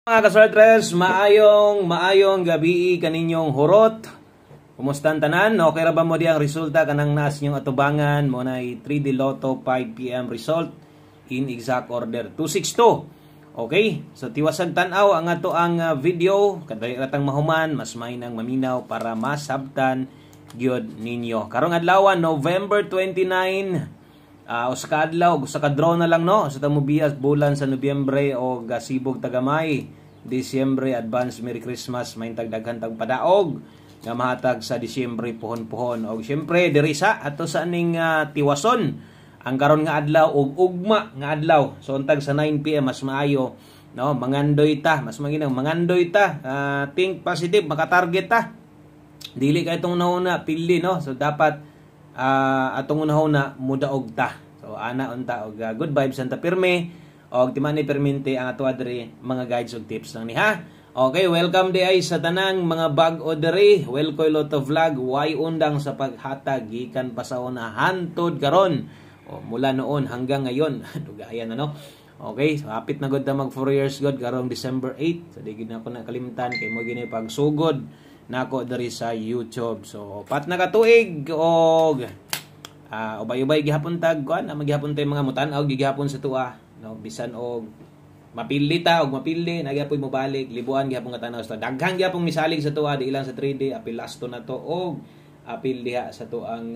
Mga kasortres, maayong gabi kaninyong hurot. Kumusta ang tanan? Okay ra ba mo di ang resulta kanang naas ninyong atubangan mo na 3D Lotto 5 PM result in exact order 262. Okay, so tiwasag tanaw ang ato ang video kadali ratang mahuman, mas may nang maminaw para masabtan gyud ninyo. Karong adlaw November 29. Usa ka adlaw, usa ka draw na lang no. Sa tamo bias bulan sa Nobyembre o gasibog tagamay. Disyembre advance Merry Christmas, may tagdaghan tag padaog nga mahatag sa Disyembre puhon-puhon. Og syempre diri sa ato sa aning tiwason ang karon nga adlaw og ugma nga adlaw. So untag sa 9 PM mas maayo no, mangandoy ta, mas maginang mangandoy ta. Think positive, maka-target ta. Dili kay itong nauna pili no. So dapat atong unahuna mudaog ta. So ana unta og good vibes anta pirme og timani permente ang ato adri mga guides ug tips lang ni ha. Okay, welcome di ay sa tanang mga bag-o diri. Welcome Lotto Vlog. Way undang sa paghatag gikan pa sa una hantod karon. Mula noon hanggang ngayon. Dugayan no. Okay, so hapit na gud ta mag 4 years god karong December 8. So di gid na ako nakalimtan kay mo gini pagsugod nako diri sa YouTube. So pat na katuig og ubay-ubay gihapon tag kuan magihapon tay mga mutan-aw gigihapon sa tuwa no, bisan og mapili ta og mapili nagyapoy mo balik libuan gihapon nga tanaw sa daghang gihapon misalig sa tuwa di ilang sa 3D apil lasto na to og apil diha sa tuang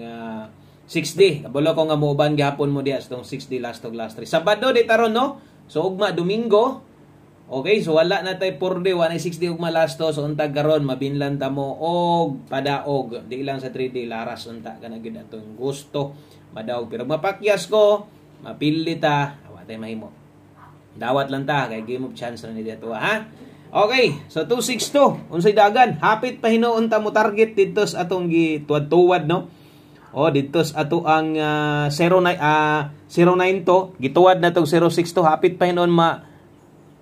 6D kabalo ko nga muuban gihapon mo diha sa tong 6D last 3 Sabado di taron no, so ugma Domingo. Okay, so wala na tay 4D, wala na 6D ugma lasto. So untag karon mabinlan ta mo og padaog di ilang sa 3D laras unta kana gyud atong gusto madaog pero mapakyas ko mapili ta wa tay mahimo. Dawat lang ta kay game of chance ra ni dito ha. Okay, so 262 unsay dagan hapit pa hinuon ta mo target dito sa atong gituwad-tuwad no. Dito sa ato ang 09 to gituwad na tong 062 hapit pa hinuon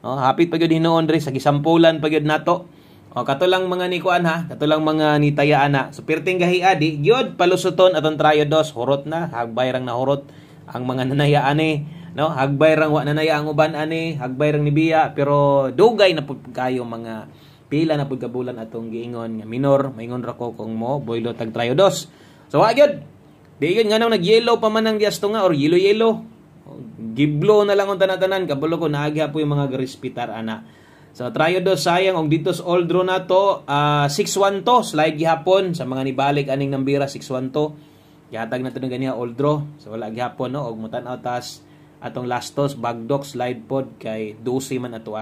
hapit pa gyud hinuon diri sa gisampulan pa gyud nato. Katulang mga ni kuan ha, katulang mga ni tayaan na. So perting gahiya di gyud palusuton atong tryodos hurot na, hagbay rang nahurot ang mga nanaya ani, no? Hagbay rang wa nanaya ang uban ani, hagbay rang nibiya pero dugay na pud kayo mga pila na pud ka bulan atong giingon nga minor, maingon ra ko kung mo boylo tag tryodos. So wa gyud. Di gyud nganong nag-yellow pa man ang diasto nga or yellow. Giblo na lang ang tanan-tanan kabulo ko naagya po yung mga grispitar ana. So tryodos sayang og dito sa old draw na to 6-1 to slide gihapon sa mga nibalik aning nambira 6-1 to. Gihatag na to ng ganiya old draw. So wala gihapon no og mutan-aw tas atong lastos bagdok slide pod kay 12 man ato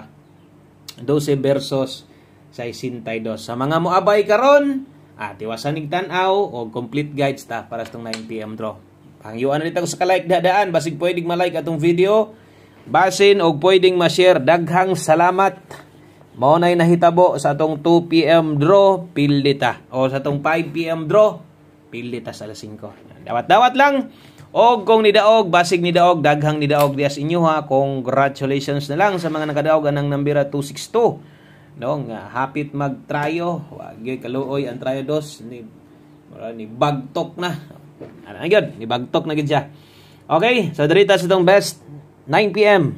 12 versus 62. Sa mga moabay karon tiwasan nig tan-aw og complete guides ta para sa tong 9 PM draw. Pangyuan nito sa ka-like dadaan basig pwedeng ma-like atong video basin og pwedeng ma-share. Daghang salamat. Mao nay nahitabo sa atong 2 PM draw pildita o sa atong 5 PM draw pildita sa alas 5. Dawat-dawat lang. Og kung nidaog basig nidaog daghang nidaog dias inyo ha. Congratulations na lang sa mga nakadaog anang nambira 262. No, nga hapit mag-tryo. Wa gyud kaluoy ang tryodos ni bagtok na. Ano gyud, ni bagtok na gyud siya. Okay, so dirita sa itong best 9 PM.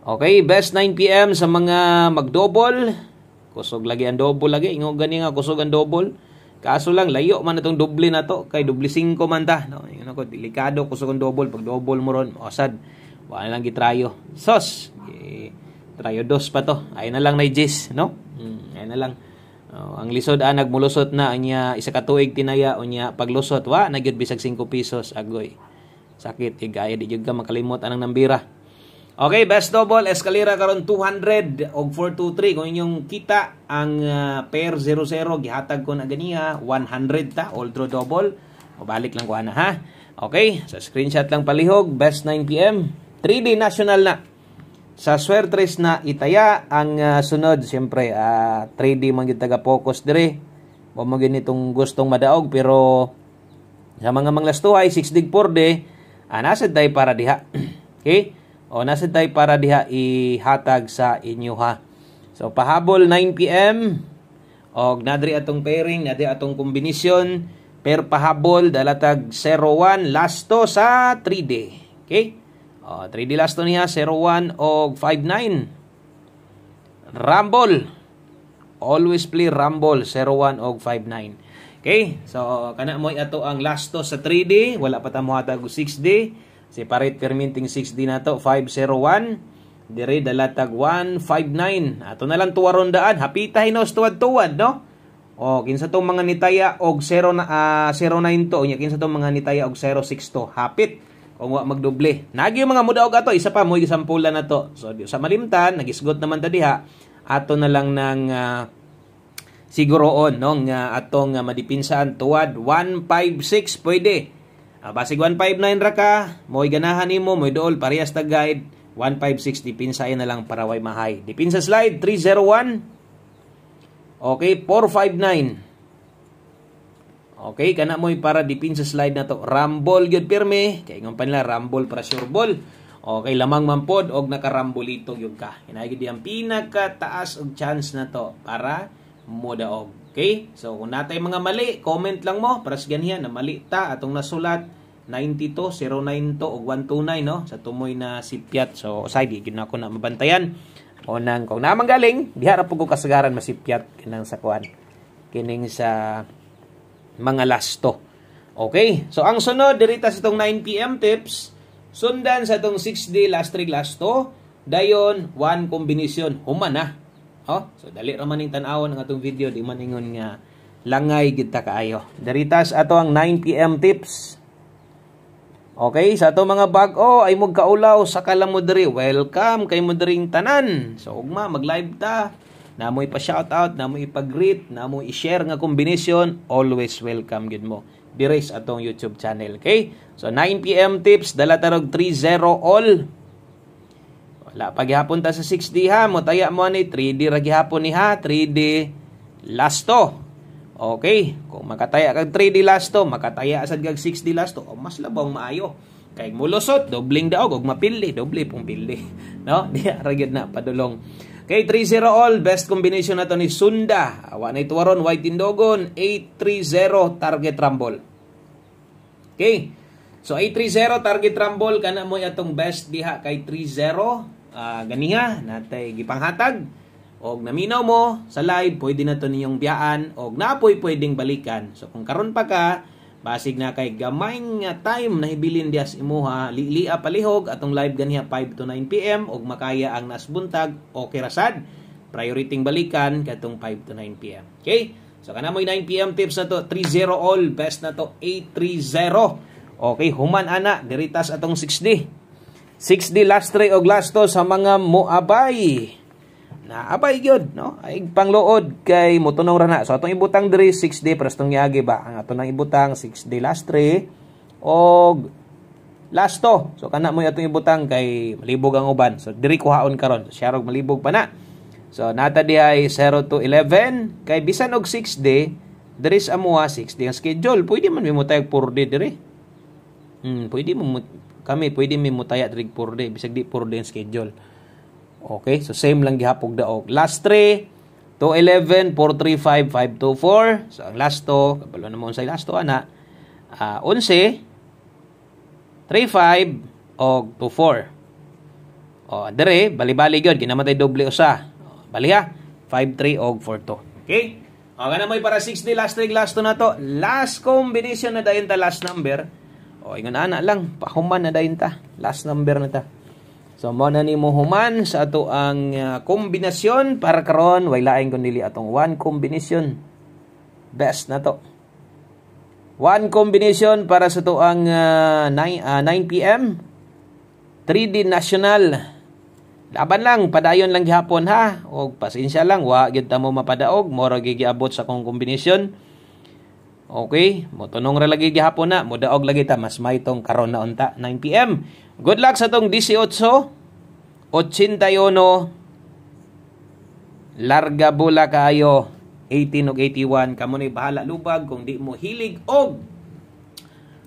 Okay, best 9 PM sa mga mag-double. Kusog lagi ang double lagi. Ingo gani nga kusog ang double. Kaso lang layo man itong doble na to kay doble 5 man ta. No, yun ako delikado kusog ang double pag double mo ron. Osad. Wala lang gitrayo. Sos. Trayo dos pa to. Ay na lang na Jis, no? Ay na lang. Ang lisod nagmulusot na anya isa ka tuig tinaya unya paglusot wa nagyud bisag 5 pesos agoy. Sakit igaya di jud ka makalimot anang nambira. Okay, best double escalera karon 200 og 423 kung inyong kita ang pair 00 gihatag ko na ganiya 100 ta all draw double. Mabalik lang ko ana ha. Okay, sa screenshot lang palihog best 9 PM 3D national na. Sa swertres na itaya ang sunod siyempre 3D man gyud taga focus dire. Wa mo gyud nitong gustong madaog pero sa mga manglastuhay 6 dig 4D nasad tay para diha. Okay? Nasad tay para diha ihatag sa inyo ha. So pahabol 9 PM og nadri atong pairing, nadri atong kombinasyon per pahabol dalatag 01 lasto sa 3D. Okay? 3D last to niya 01 og 59. Rumble. Always play Rumble 01 og 59. Okay? So kana mo ato ang last to sa 3D, wala pa ta mo hatag 6D. Separate permitting 6D na to 501. Dire dalatag 159. Ato na lang tuwaron daan, hapitay nos tuwad-tuwad, no? O kinsa tong mga nitaya og 09 to, nya kinsa tong mga nitaya og 06 to, hapit. Kung wa magdoble. Nagi mga mudaog ato, isa pa mo gisampulan na to. So sa malimtan, nagisgot naman ta diha. Ato na lang ng siguroon no nga atong madipinsaan tuwad 156 pwede. Basig 159 ra ka, mo'y ganahan nimo, mo'y dool parehas ta guide 156 dipinsayan na lang para way mahay. Dipinsa slide 301. Okay, 459. Okay, kana mo'y para dipinsa slide na to. Rumble gyud pirme, kay ngon pa nila rumble para sure ball. Okay, lamang mampod og nakarambolito gyud ka. Hinay gyud ang pinakataas og chance na to para modaog. Okay? So kung natay mga mali, comment lang mo para sa ganyan na mali ta atong nasulat 92 09 to og 129 no sa tumoy na sipyat. So usay di gid nako na mabantayan. O nang kung namang galing, diha ra pud ko kasagaran masipyat kinang sa kuan. Kining sa mga lasto. Okay? So ang sunod dirita sa itong 9 PM tips. Sundan sa itong 6D last trig lasto, dayon one combination human na. So dali ra man ning tan-awon ang atong video, di man ingon nga langay gid ta kaayo. Daritas ato ang 9 PM tips. Okay, sa ato mga bag-o ay mo kaulaw sa kalamo diri. Welcome kay mo diring tanan. So ugma mag-live ta. Namoy pa shout out, namoy ipag-greet, namoy i-share nga combination, always welcome gid mo. Diri sa atong YouTube channel, okay? So 9 PM tips, dala tarog 30 all. Wala pa gihapon ta sa 6D ha, mo taya mo ni 3D ra gihapon ni ha, 3D lasto. Okay, kung makataya kag 3D lasto, makataya asad kag 6D lasto, mas labong maayo. Kay mulusot, dobling daog og mapildi, doble pong pildi. No? Di ra gyud na padulong. Okay, 3-0 all, best combination na to ni Sunda. Awa na ituwaron, white tindogon, 8-3-0 target rumble. Okay, so 8-3-0 target rumble, kana mo atong best diha kay 3-0. Ganiha, natay gipanghatag. Og naminaw mo sa live, pwede na to ninyong biyaan. Og napoy pwedeng balikan. So kung karon pa ka, basig na kay gamay nga time na hibilin dias imuha, lilia palihog atong live ganiha 5 to 9 PM og makaya ang nasbuntag okay rasad. Priority balikan katong 5 to 9 PM. Okay? So kana mo'y 9 PM tips na to, 3-0 all, best na to 8-3-0. Okay, human ana diritas atong 6D. 6D last 3 og last 2 sa mga moabay. Naabay gyud, no? Ay pangluod kay motunong ra na. So atong ibutang diri 6D para tong yagi ba. Ang ato nang ibutang 6D last 3 og last 2. So kana mo atong ibutang kay malibog ang uban. So diri kuhaon karon. So syarog malibog pa na. So nata di ay 0 to 11 kay bisan og 6D diri sa amuha 6D ang schedule. Pwede man mimutay 4D diri. Pwede mo kami pwede mimutaya diri 4D bisag di 4D ang schedule. Okay, so same lang gihapog daog. Last 3 to 11 435 524. So ang last 2, kabalo na mo unsay last 2 ana. 11 35 og 24. Dire bali-bali gyud kinamatay doble usa. Bali ha, 53 og 42. Okay? Kana mo'y para 6D last 3 last 2 na to. Last combination na dayon ta last number. Ingon ana lang, pahuman na dayon ta. Last number na ta. So mo na nimo human sa ato ang kombinasyon para karon way laing kun dili atong one combination. Best na to. One combination para sa to ang 9 PM 3D national. Laban lang, padayon lang gihapon ha. Og pasensya lang, wa gyud ta mo mapadaog, mora gigiabot sa kong kombinasyon. Okay, mo tunong ra lagi gihapon na, mo daog lagi ta mas may tong karon na unta 9 PM. Good luck sa tong 18 81 larga bola kayo 18 ug 81 kamo ni bahala lubag kung di mo hilig og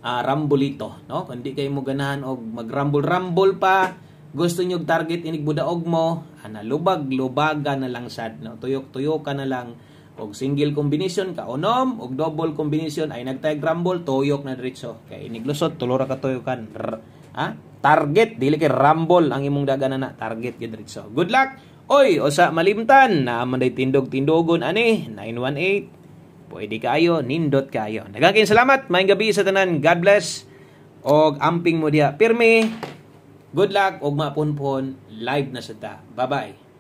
rambolito, no? Kung di kay mo ganahan og magrambol-rambol pa, gusto niyo target inig budaog mo, lubag-lubagan na lang sad, no? Tuyok-tuyok ka na lang og single combination ka unom og double combination ay nagtag rumble tuyok na diretso kay inig lusot tulora ka tuyokan Ha? Target, dili kay rumble ang imong dagana na target gid diretso. Good luck. Oy, usa malimtan na manday tindog-tindogon ani 918. Pwede kayo, nindot kayo. Daghang salamat. Maayong gabi sa tanan. God bless. Og amping mo diha. Pirmi. Good luck og mapunpon live na sa ta. Bye-bye.